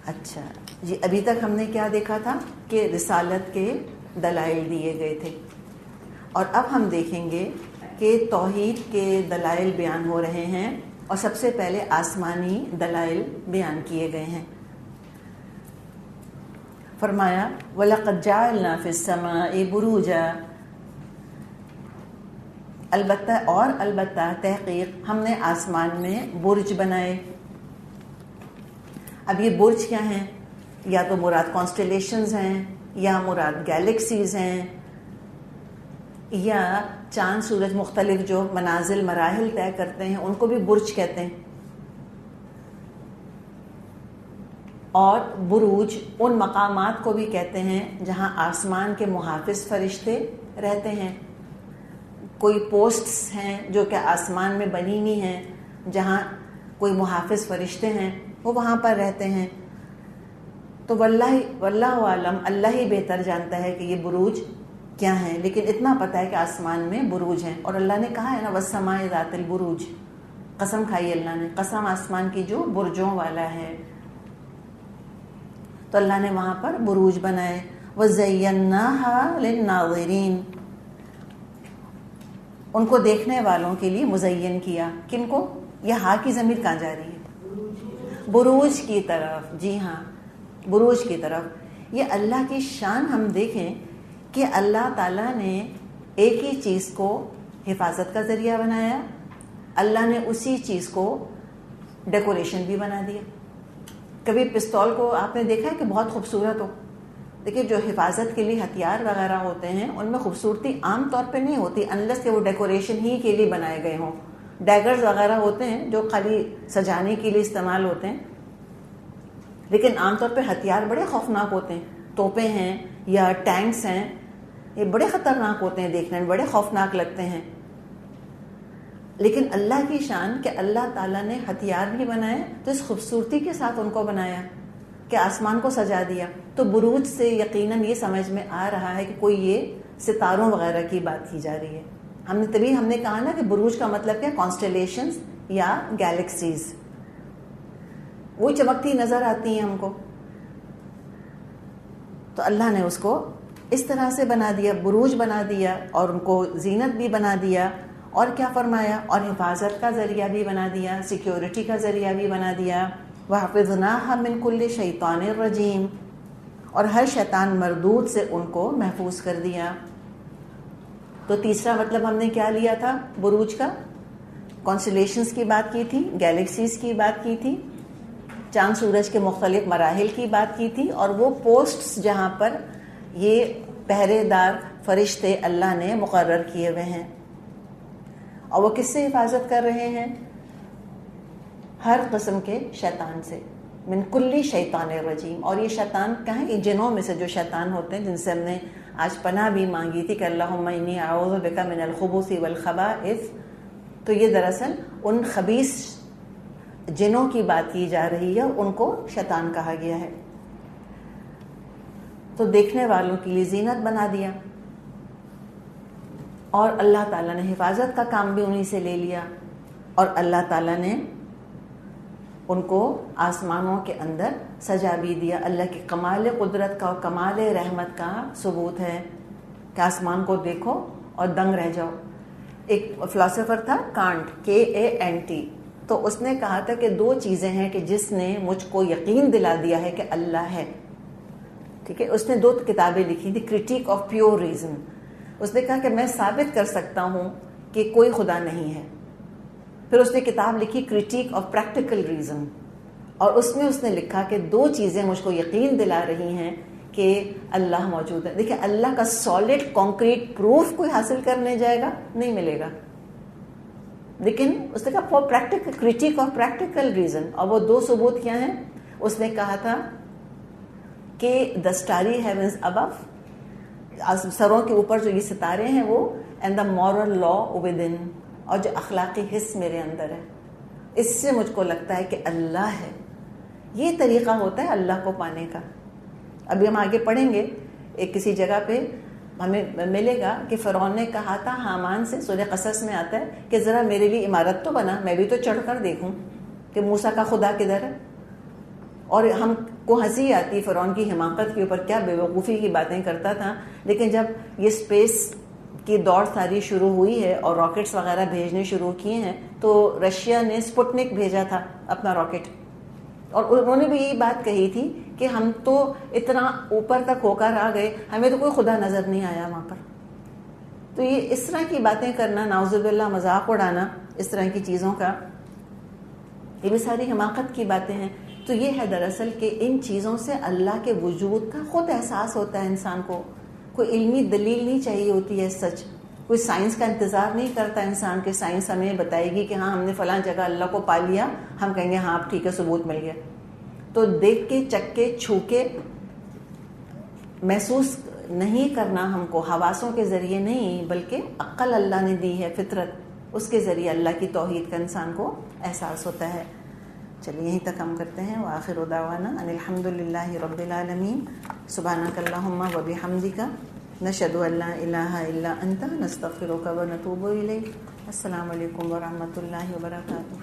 اچھا جی، ابھی تک ہم نے کیا دیکھا تھا کہ رسالت کے دلائل دیے گئے تھے، اور اب ہم دیکھیں گے کہ توحید کے دلائل بیان ہو رہے ہیں، اور سب سے پہلے آسمانی دلائل بیان کیے گئے ہیں۔ فرمایا وَلَقَدْ جَعَلْنَا فِي السَّمَاءِ بُرُوجًا، البتہ تحقیق ہم نے آسمان میں برج بنائے۔ اب یہ برج کیا ہیں؟ یا تو مراد کانسٹیلیشنز ہیں، یا مراد گیلیکسیز ہیں، یا چاند سورج مختلف جو منازل مراحل طے کرتے ہیں ان کو بھی برج کہتے ہیں۔ اور بروج ان مقامات کو بھی کہتے ہیں جہاں آسمان کے محافظ فرشتے رہتے ہیں۔ کوئی پوسٹس ہیں جو کہ آسمان میں بنی ہوئی ہیں، جہاں کوئی محافظ فرشتے ہیں، وہ وہاں پر رہتے ہیں۔ تو واللہ عالم، اللہ ہی بہتر جانتا ہے کہ یہ بروج کیا ہیں، لیکن اتنا پتہ ہے کہ آسمان میں بروج ہیں۔ اور اللہ نے کہا ہے نا وَالسَّمَاءِ ذَاتِ الْبُرُوجِ، قسم کھائی اللہ نے، قسم آسمان کی جو برجوں والا ہے۔ تو اللہ نے وہاں پر بروج بنائے۔ وَزَيَّنَّاهَا لِلنَّاظِرِينَ، ان کو دیکھنے والوں کے لیے مزین کیا۔ کن کو؟ یہ ہاں کی ضمیر کہاں جا رہی ہے؟ بروج کی طرف، جی ہاں، بروج کی طرف۔ یہ اللہ کی شان ہم دیکھیں کہ اللہ تعالیٰ نے ایک ہی چیز کو حفاظت کا ذریعہ بنایا، اللہ نے اسی چیز کو ڈیکوریشن بھی بنا دیا۔ کبھی پستول کو آپ نے دیکھا ہے کہ بہت خوبصورت ہو؟ دیکھیے جو حفاظت کے لیے ہتھیار وغیرہ ہوتے ہیں ان میں خوبصورتی عام طور پہ نہیں ہوتی انلیس کہ وہ ڈیکوریشن ہی کے لیے بنائے گئے ہوں۔ ڈیگرز وغیرہ ہوتے ہیں جو خالی سجانے کے لیے استعمال ہوتے ہیں، لیکن عام طور پہ ہتھیار بڑے خوفناک ہوتے ہیں۔ توپیں ہیں یا ٹینکس ہیں، یہ بڑے خطرناک ہوتے ہیں، دیکھنے میں بڑے خوفناک لگتے ہیں۔ لیکن اللہ کی شان کہ اللہ تعالیٰ نے ہتھیار بھی بنائے تو اس خوبصورتی کے ساتھ ان کو بنایا کہ آسمان کو سجا دیا۔ تو بروج سے یقیناً یہ سمجھ میں آ رہا ہے کہ کوئی یہ ستاروں وغیرہ کی بات کی جا رہی ہے۔ ہم نے کہا نا کہ بروج کا مطلب کیا؟ کانسٹیلیشنز یا گیلیکسیز، وہ چمکتی نظر آتی ہیں ہم کو۔ تو اللہ نے اس کو اس طرح سے بنا دیا، بروج بنا دیا، اور ان کو زینت بھی بنا دیا، اور کیا فرمایا؟ اور حفاظت کا ذریعہ بھی بنا دیا، سیکیورٹی کا ذریعہ بھی بنا دیا۔ وَحَفِظْنَاهَا مِنْ كُلِّ شَيْطَانٍ رَجِيمٍ، اور ہر شیطان مردود سے ان کو محفوظ کر دیا۔ تو تیسرا مطلب ہم نے کیا لیا تھا بروج کا؟ کانسٹیلیشنز کی بات کی تھی، گیلیکسیز کی بات کی تھی، چاند سورج کے مختلف مراحل کی بات کی تھی، اور وہ پوسٹس جہاں پر یہ پہرے دار فرشتے اللہ نے مقرر کیے ہوئے ہیں۔ اور وہ کس سے حفاظت کر رہے ہیں؟ ہر قسم کے شیطان سے، من کلی شیطان رجیم۔ اور یہ شیطان کہاں ہے؟ جنوں میں سے جو شیطان ہوتے ہیں، جن سے ہم نے آج پناہ بھی مانگی تھی کہ اللہم انی اعوذ بک من الخبث والخبائث، تو یہ دراصل ان خبیث جنوں کی بات کی جا رہی ہے، ان کو شیطان کہا گیا ہے۔ تو دیکھنے والوں کے لیے زینت بنا دیا، اور اللہ تعالیٰ نے حفاظت کا کام بھی انہی سے لے لیا، اور اللہ تعالیٰ نے ان کو آسمانوں کے اندر سجا بھی دیا۔ اللہ کی کمال قدرت کا اور کمال رحمت کا ثبوت ہے کہ آسمان کو دیکھو اور دنگ رہ جاؤ۔ ایک فلاسفر تھا کانٹ، KANT، تو اس نے کہا تھا کہ دو چیزیں ہیں کہ جس نے مجھ کو یقین دلا دیا ہے کہ اللہ ہے، ٹھیک ہے۔ اس نے 2 کتابیں لکھی تھی، کرٹیک آف پیور ریزن۔ اس نے کہا کہ میں ثابت کر سکتا ہوں کہ کوئی خدا نہیں ہے۔ پھر اس نے کتاب لکھی کرٹیک آف پریکٹیکل ریزن، اور اس میں اس نے لکھا کہ 2 چیزیں مجھ کو یقین دلا رہی ہیں کہ اللہ موجود ہے۔ دیکھیں اللہ کا سالڈ کانکریٹ پروف کوئی حاصل کرنے جائے گا نہیں ملے گا، لیکن اس نے کہا for practical, critique of practical reason. اور وہ 2 ثبوت کیا ہیں؟ اس نے کہا تھا کہ the starry heavens above، سروں کے اوپر جو یہ ستارے ہیں وہ، and the moral law within، اور جو اخلاقی حس میرے اندر ہے۔ اس سے مجھ کو لگتا ہے کہ اللہ ہے۔ یہ طریقہ ہوتا ہے اللہ کو پانے کا۔ ابھی ہم آگے پڑھیں گے، ایک کسی جگہ پہ ہمیں ملے گا کہ فرعون نے کہا تھا حامان سے، سورہ قصص میں آتا ہے کہ ذرا میرے لیے عمارت تو بنا، میں بھی تو چڑھ کر دیکھوں کہ موسیٰ کا خدا کدھر ہے۔ اور ہم کو ہنسی آتی فرعون کی حماقت کے اوپر، کیا بیوقوفی کی باتیں کرتا تھا. لیکن جب یہ اسپیس کی دوڑ ساری شروع ہوئی ہے اور راکٹس وغیرہ بھیجنے شروع کیے ہیں، تو رشیا نے اسپوٹنک بھیجا تھا اپنا راکٹ، اور انہوں نے بھی یہی بات کہی تھی کہ ہم تو اتنا اوپر تک ہو کر آ گئے، ہمیں تو کوئی خدا نظر نہیں آیا وہاں پر. تو یہ اس طرح کی باتیں کرنا، نعوذ باللہ مذاق اڑانا اس طرح کی چیزوں کا، یہ بھی ساری حماقت کی باتیں ہیں. تو یہ ہے دراصل کہ ان چیزوں سے اللہ کے وجود کا خود احساس ہوتا ہے انسان کو. کوئی علمی دلیل نہیں چاہیے ہوتی ہے. سچ کوئی سائنس کا انتظار نہیں کرتا انسان کہ سائنس ہمیں بتائے گی کہ ہاں ہم نے فلاں جگہ اللہ کو پا لیا، ہم کہیں گے ہاں اب ٹھیک ہے ثبوت مل گیا. تو دیکھ کے، چکھ کے، چھو کے، محسوس نہیں کرنا ہم کو، حواسوں کے ذریعے نہیں بلکہ عقل اللہ نے دی ہے، فطرت، اس کے ذریعے اللہ کی توحید کا انسان کو احساس ہوتا ہے. چلیے یہیں تک ہم کرتے ہیں. وآخر دعوانا ان الحمد للہ رب العالمین. سبحانک اللہم و بحمدک، نشہد ان لا الہ الا انت، نستغفرک و نتوب الیک. السلام علیکم ورحمۃ اللہ وبرکاتہ.